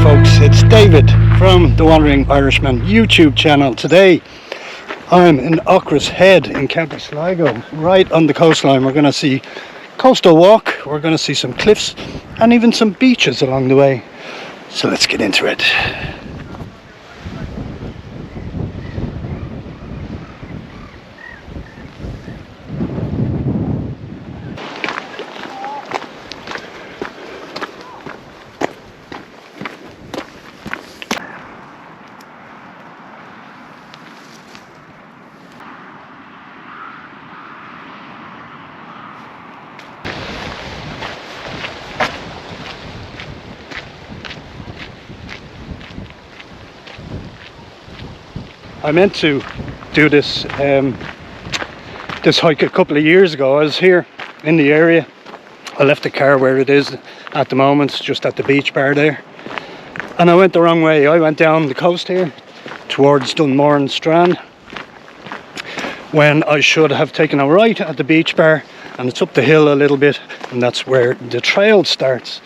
folks, it's David from the Wandering Irishman YouTube channel. Today I'm in Aughris Head in County Sligo, right on the coastline. We're going to see coastal walk, we're going to see some cliffs and even some beaches along the way. So let's get into it. I meant to do this hike a couple of years ago. I was here in the area. I left the car where it is at the moment, just at the beach bar there. And I went the wrong way. I went down the coast here towards Dunmoran strand when I should have taken a right at the beach bar, and it's up the hill a little bit, and that's where the trail starts.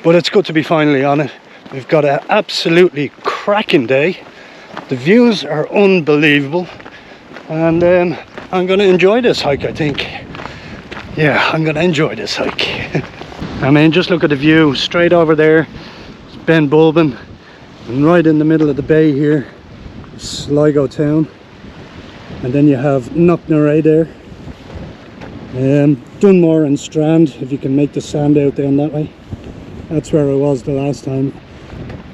But it's good to be finally on it. We've got an absolutely cracking day. The views are unbelievable, and I'm going to enjoy this hike, I think. Yeah, I'm going to enjoy this hike. I mean, just look at the view straight over there. It's Ben Bulbin, and right in the middle of the bay here, Sligo town. And then you have Knocknarea there. Dunmoran strand, if you can make the sand out down that way. That's where I was the last time.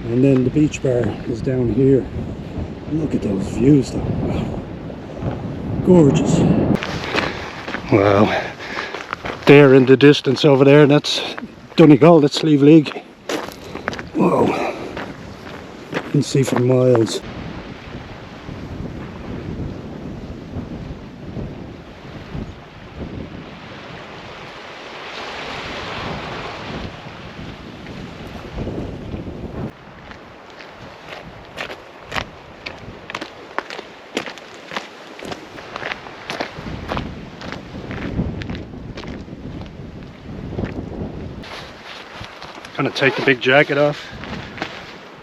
And then the beach bar is down here. Look at those views though. Wow. Gorgeous. Wow. There in the distance over there, that's Donegal, that's Sligo League. Whoa. You can see for miles. Gonna take the big jacket off.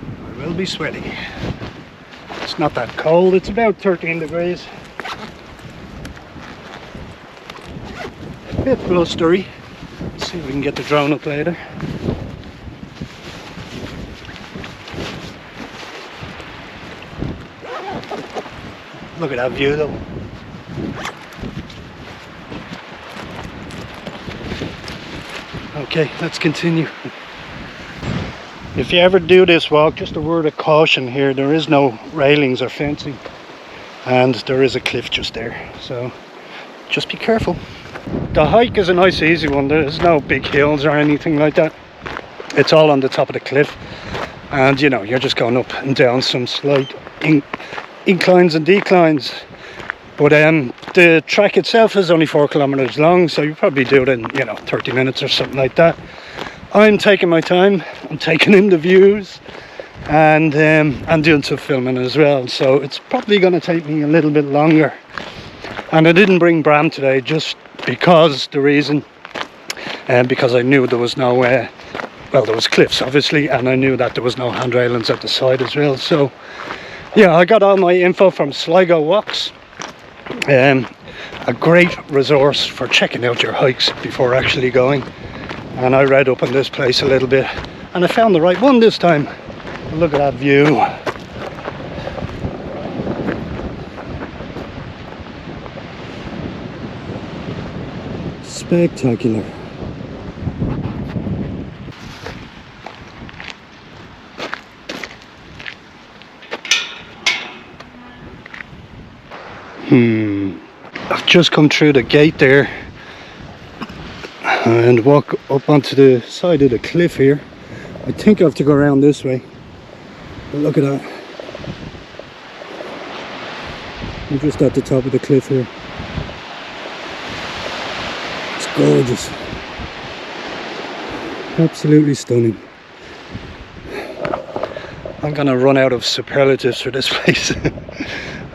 I will be sweating. It's not that cold, it's about 13 degrees. A bit blustery. Let's see if we can get the drone up later. Look at that view though. Okay, let's continue. If you ever do this walk, just a word of caution here, there is no railings or fencing, and there is a cliff just there, so just be careful. The hike is a nice easy one. There's no big hills or anything like that. It's all on the top of the cliff, and you know, you're just going up and down some slight inclines and declines. But the track itself is only 4 kilometers long, so you probably do it in, 30 minutes or something like that. I'm taking my time. I'm taking in the views, and I'm doing some filming as well. So it's probably going to take me a little bit longer. And I didn't bring Bram today just because because I knew there was no well, there was cliffs obviously, and I knew that there was no hand railings at the side as well. So yeah, I got all my info from Sligo Walks. A great resource for checking out your hikes before actually going, and I read up on this place a little bit and I found the right one this time. Look at that view. Spectacular. I've just come through the gate there and walk up onto the side of the cliff here. I think I have to go around this way, but look at that. I'm just at the top of the cliff here. It's gorgeous. Absolutely stunning. I'm gonna run out of superlatives for this place.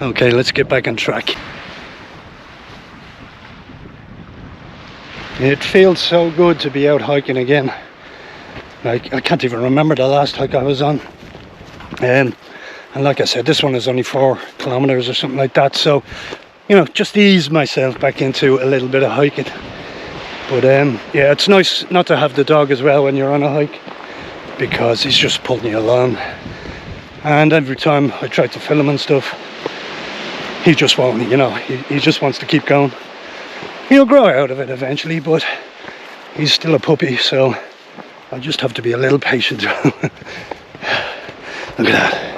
Okay, let's get back on track. It feels so good to be out hiking again. Like, I can't even remember the last hike I was on. And like I said, this one is only 4 kilometers or something like that. So, you know, just ease myself back into a little bit of hiking. But yeah, it's nice not to have the dog as well when you're on a hike, because he's just pulling you along. And every time I try to film and stuff, he just won't, you know, he just wants to keep going. He'll grow out of it eventually, but he's still a puppy, so I just have to be a little patient. Look at that.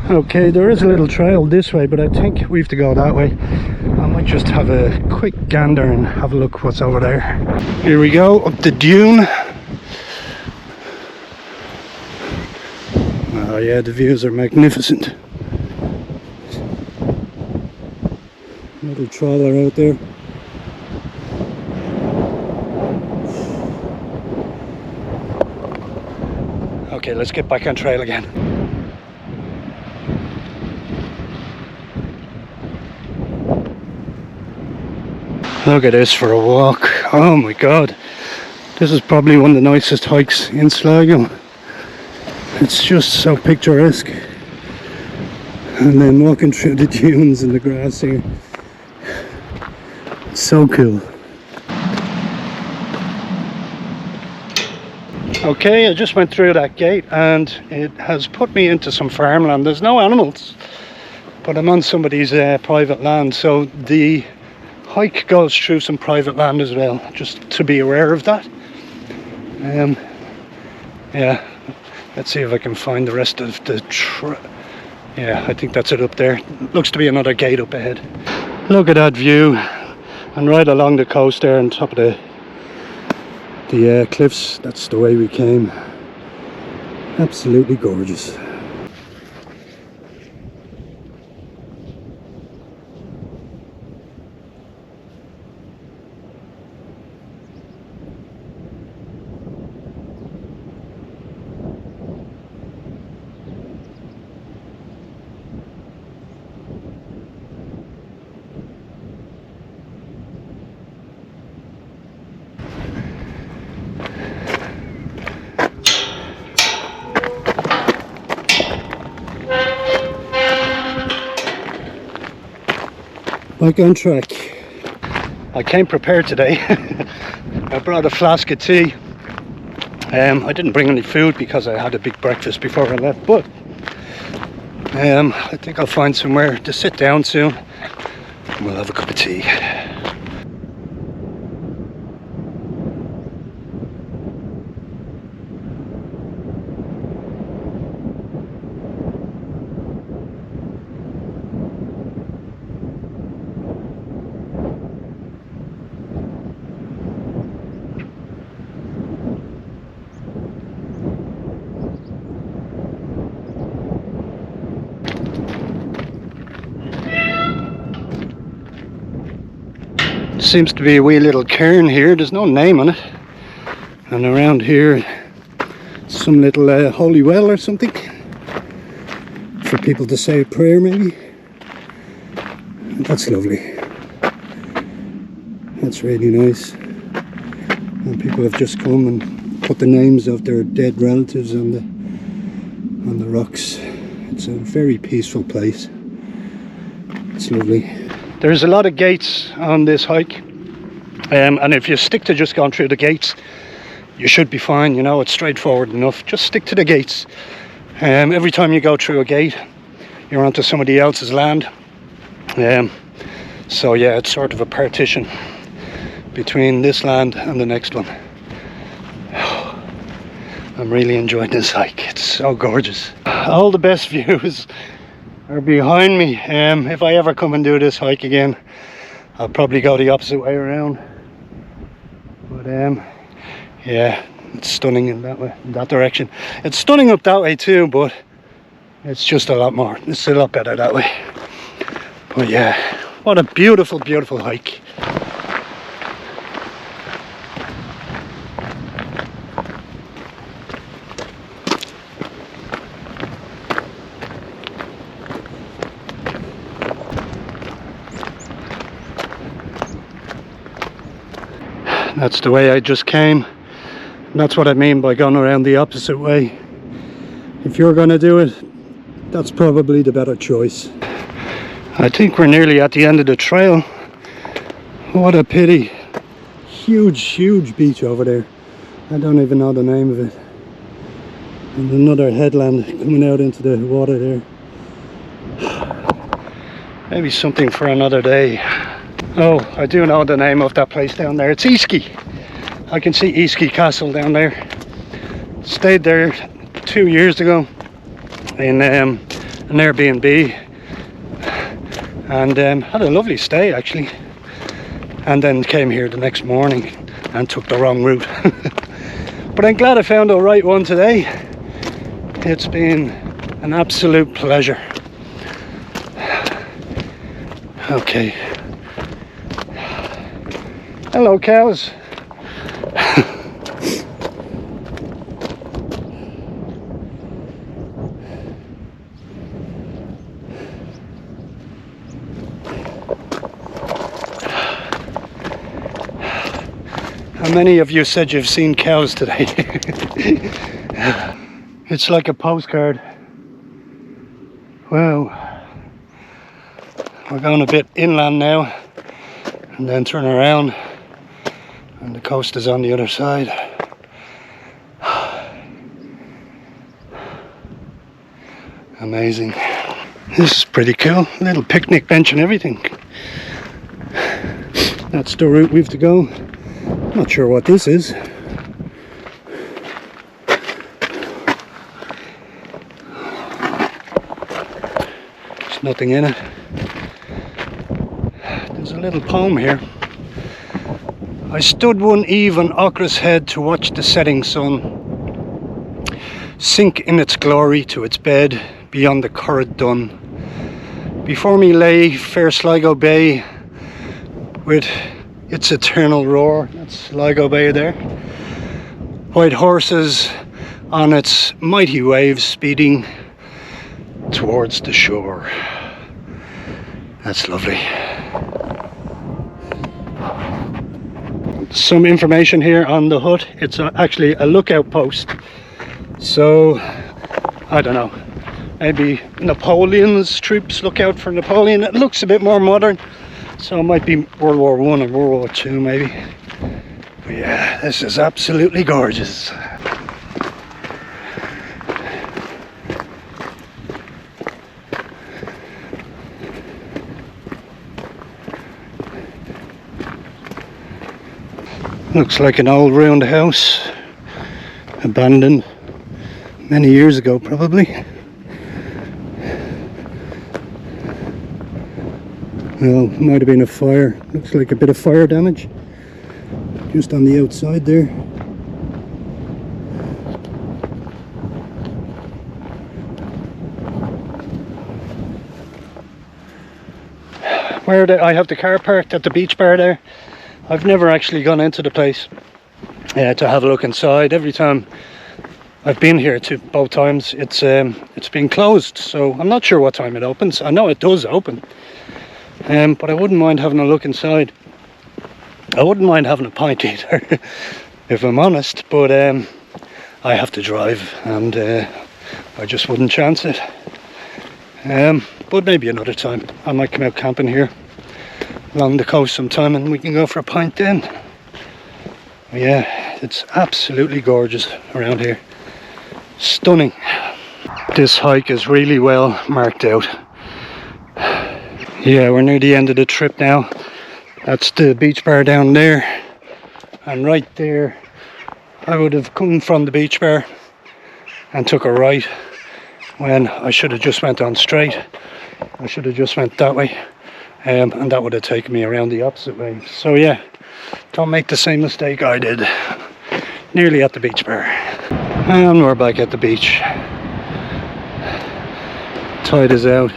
Okay, there is a little trail this way, but I think we have to go that way. I might just have a quick gander and have a look what's over there. Here we go, up the dune. Oh yeah, the views are magnificent. Little trawler out there. Okay, let's get back on trail again. Look at this for a walk. Oh my god. This is probably one of the nicest hikes in Sligo. It's just so picturesque. And then walking through the dunes and the grass here. It's so cool. Okay, I just went through that gate and it has put me into some farmland. There's no animals, but I'm on somebody's private land, so the hike goes through some private land as well, just to be aware of that. Yeah, let's see if I can find the rest of the yeah, I think that's it up there. Looks to be another gate up ahead. Look at that view, and right along the coast there on top of the cliffs. That's the way we came. Absolutely gorgeous. Back on track. I came prepared today. I brought a flask of tea. I didn't bring any food because I had a big breakfast before I left, but I think I'll find somewhere to sit down soon and we'll have a cup of tea. Seems to be a wee little cairn here. There's no name on it, and around here some little holy well or something for people to say a prayer maybe. That's lovely. That's really nice. And people have just come and put the names of their dead relatives on the rocks. It's a very peaceful place. It's lovely. There's a lot of gates on this hike, and if you stick to just going through the gates, you should be fine. You know, it's straightforward enough. Just stick to the gates. Every time you go through a gate, you're onto somebody else's land. So yeah, it's sort of a partition between this land and the next one. I'm really enjoying this hike. It's so gorgeous. All the best views are behind me. If I ever come and do this hike again, I'll probably go the opposite way around. But yeah, it's stunning in that way, in that direction. It's stunning up that way too, but it's just a lot more. It's a lot better that way. But yeah, what a beautiful, beautiful hike. That's the way I just came. And that's what I mean by going around the opposite way. If you're going to do it, that's probably the better choice. I think we're nearly at the end of the trail. What a pity. Huge beach over there. I don't even know the name of it. And another headland coming out into the water there. Maybe something for another day. Oh, I do know the name of that place down there. It's Easkey. I can see Easkey Castle down there. Stayed there 2 years ago in an Airbnb, and had a lovely stay actually. And then came here the next morning and took the wrong route. But I'm glad I found the right one today. It's been an absolute pleasure. Okay. Hello, cows. How many of you said you've seen cows today? It's like a postcard. Wow. We're going a bit inland now and then turn around and the coast is on the other side. Amazing. This is pretty cool. Little picnic bench and everything. That's the route we've to go. Not sure what this is. There's nothing in it. There's a little poem here. I stood one eve on Aughris Head to watch the setting sun sink in its glory to its bed beyond the Curragh Dun. Before me lay fair Sligo Bay with its eternal roar. That's Sligo Bay there. White horses on its mighty waves speeding towards the shore. That's lovely. Some information here on the hut. It's actually a lookout post. So, I don't know. Maybe Napoleon's troops look out for Napoleon. It looks a bit more modern. So it might be World War I or World War II maybe. But yeah, this is absolutely gorgeous. Looks like an old ruined house, abandoned many years ago probably. Well, it might have been a fire. Looks like a bit of fire damage just on the outside there. I have the car parked at the beach bar there. I've never actually gone into the place to have a look inside. Every time I've been here, both times, it's been closed. So I'm not sure what time it opens. I know it does open, but I wouldn't mind having a look inside. I wouldn't mind having a pint either, if I'm honest. But I have to drive, and I just wouldn't chance it. But maybe another time. I might come out camping here along the coast sometime and we can go for a pint then. Yeah, it's absolutely gorgeous around here. Stunning. This hike is really well marked out. Yeah, we're near the end of the trip now. That's the beach bar down there, and right there I would have come from the beach bar and took a right when I should have just went on straight. I should have just went that way, and that would have taken me around the opposite way. So yeah, don't make the same mistake I did. Nearly at the beach bar, and we're back at the beach. Tide is out.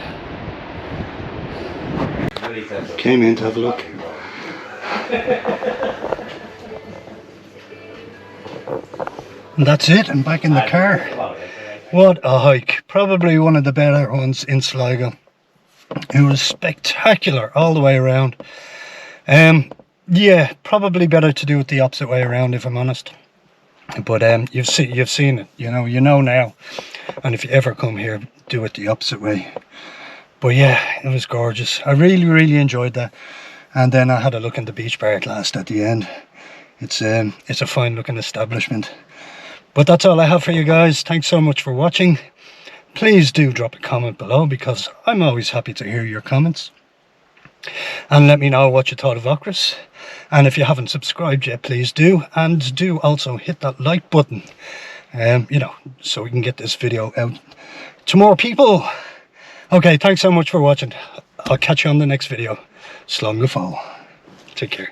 Came in to have a look. And that's it, I'm back in the car. What a hike. Probably one of the better ones in Sligo. It was spectacular all the way around. Yeah, probably better to do it the opposite way around, if I'm honest. But you've seen it, you know now. And if you ever come here, do it the opposite way. But yeah, it was gorgeous. I really enjoyed that. And then I had a look in the beach bar at last at the end. It's a fine looking establishment. But that's all I have for you guys. Thanks so much for watching. Please do drop a comment below, because I'm always happy to hear your comments. And let me know what you thought of Aughris. And if you haven't subscribed yet, please do. And do also hit that like button, so we can get this video out to more people. Okay, thanks so much for watching. I'll catch you on the next video. Slán go fóill. Take care.